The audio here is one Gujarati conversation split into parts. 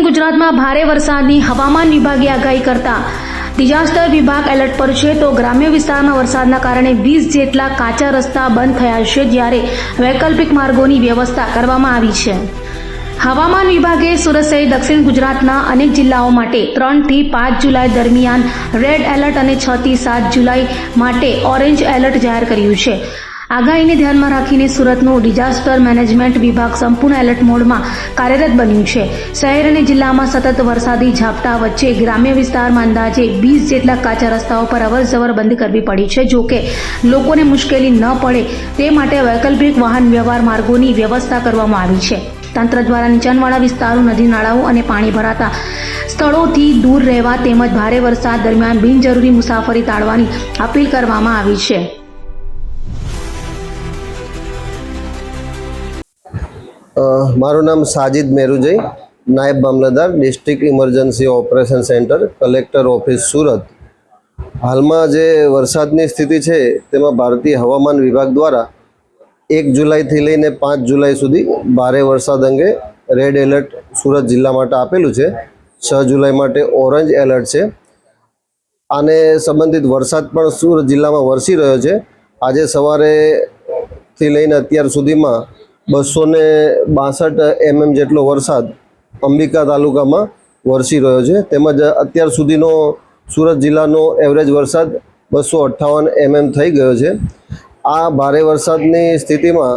ગુજરાતમાં ભારે વરસાદની હવામાન વિભાગે આગાહી કરતા ડિઝાસ્ટર વિભાગ એલર્ટ પર છે તો ગ્રામ્ય વિસ્તારમાં વરસાદના કારણે 20 જેટલા કાચા રસ્તા બંધ થયા છે, જ્યારે વૈકલ્પિક માર્ગોની વ્યવસ્થા કરવામાં આવી છે। હવામાન વિભાગે સુરત સહિત દક્ષિણ ગુજરાતના અનેક જિલ્લાઓ માટે 3 થી 5 જુલાઈ દરમિયાન રેડ એલર્ટ અને 6 થી 7 જુલાઈ માટે ઓરેન્જ એલર્ટ જાહેર કર્યું છે। આગાહીને ધ્યાનમાં રાખીને સુરતનું ડિઝાસ્ટર મેનેજમેન્ટ વિભાગ સંપૂર્ણ એલર્ટ મોડમાં કાર્યરત બન્યું છે। શહેર અને જિલ્લામાં સતત વરસાદી ઝાપટા વચ્ચે ગ્રામ્ય વિસ્તારમાં અંદાજે 20 જેટલા કાચા રસ્તાઓ પર અવરજવર બંધ કરવી પડી છે। જો કે લોકોને મુશ્કેલી ન પડે તે માટે વૈકલ્પિક વાહન વ્યવહાર માર્ગોની વ્યવસ્થા કરવામાં આવી છે। તંત્ર દ્વારા નીચાણવાળા વિસ્તારો, નદી નાળાઓ અને પાણી ભરાતા સ્થળોથી દૂર રહેવા તેમજ ભારે વરસાદ દરમિયાન બિનજરૂરી મુસાફરી ટાળવાની અપીલ કરવામાં આવી છે। મારું નામ સાजिद મેરુજઈ, નાયબ મામલતદાર, district emergency operation centre, collector office Surat. હાલમાં જે વરસાદની સ્થિતિ છે તેમાં ભારતીય હવામાન વિભાગ દ્વારા 1 જુલાઈથી લઈને 5 જુલાઈ સુધી ભારે વરસાદ અંગે રેડ એલર્ટ સુરત જિલ્લા માટે આપેલું છે। 6 જુલાઈ માટે ઓરેન્જ એલર્ટ છે। આને સંબંધિત વરસાદ પણ સુરત જિલ્લામાં વરસી રહ્યો છે। આજે સવારેથી લઈને અત્યાર સુધીમાં 262 mm જેટલો વરસાદ અંબિકા તાલુકામાં વરસી રહ્યો છે। તેમજ અત્યાર સુધીનો સુરત જિલ્લાનો એવરેજ વરસાદ 258 mm થઈ ગયો છે। આ ભારે વરસાદની સ્થિતિમાં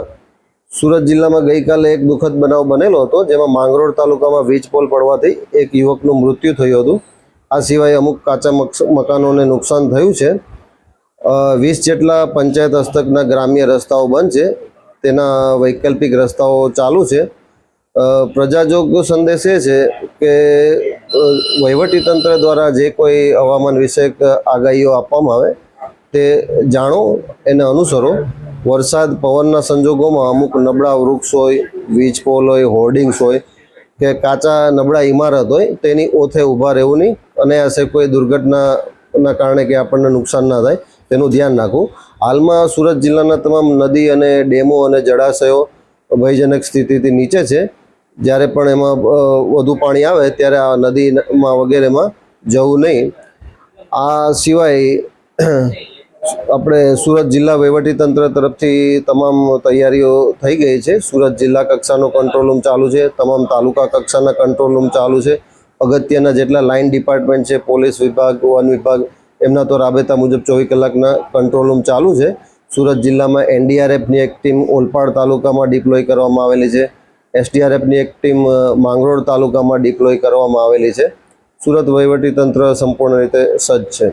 સુરત જિલ્લામાં ગઈકાલે એક દુઃખદ બનાવ બનેલો હતો, જેમાં માંગરોળ તાલુકામાં વીજ પોલ પડવાથી એક યુવકનું મૃત્યુ થયું હતું। આ સિવાય અમુક કાચા મકાનોને નુકસાન થયું છે। 20 જેટલા પંચાયત હસ્તકના ગ્રામ્ય રસ્તાઓ બંધ છે, તેના વૈકલ્પિક રસ્તાઓ ચાલુ છે। પ્રજાજોગ સંદેશ એ છે કે વહીવટીતંત્ર દ્વારા જે કોઈ હવામાન વિષયક આગાહીઓ આપવામાં આવે તે જાણો, એને અનુસરો। વરસાદ પવનના સંજોગોમાં અમુક નબળા વૃક્ષ હોય, વીજ પોલ હોય, હોર્ડિંગ્સ હોય કે કાચા નબળા ઇમારત હોય તેની ઓથે ઊભા રહેવું નહીં, અને આશે કોઈ દુર્ઘટનાના કારણે કે આપણને નુકસાન ના થાય તેનું ધ્યાન રાખવું। હાલમાં સુરત જિલ્લાના તમામ નદી અને ડેમો અને જળાશયો ભયજનક સ્થિતિથી નીચે છે। જ્યારે પણ એમાં વધુ પાણી આવે ત્યારે આ નદીમાં વગેરેમાં જવું નહીં। આ સિવાય આપણે સુરત જિલ્લા વહીવટીતંત્ર તરફથી તમામ તૈયારીઓ થઈ ગઈ છે। સુરત જિલ્લા કક્ષાનો કંટ્રોલ રૂમ ચાલુ છે, તમામ તાલુકા કક્ષાના કંટ્રોલ રૂમ ચાલુ છે। અગત્યના જેટલા લાઇન ડિપાર્ટમેન્ટ છે, પોલીસ વિભાગ, વન વિભાગ, એમના તો રાબેતા મુજબ 24 કલાકના કંટ્રોલ રૂમ ચાલુ છે। સુરત જિલ્લામાં NDRFની એક ટીમ ઓલપાડ તાલુકામાં ડિપ્લોય કરવામાં આવેલી છે। SDRFની એક ટીમ માંગરોળ તાલુકામાં ડિપ્લોય કરવામાં આવેલી છે। સુરત વહીવટીતંત્ર સંપૂર્ણ રીતે સજ્જ છે।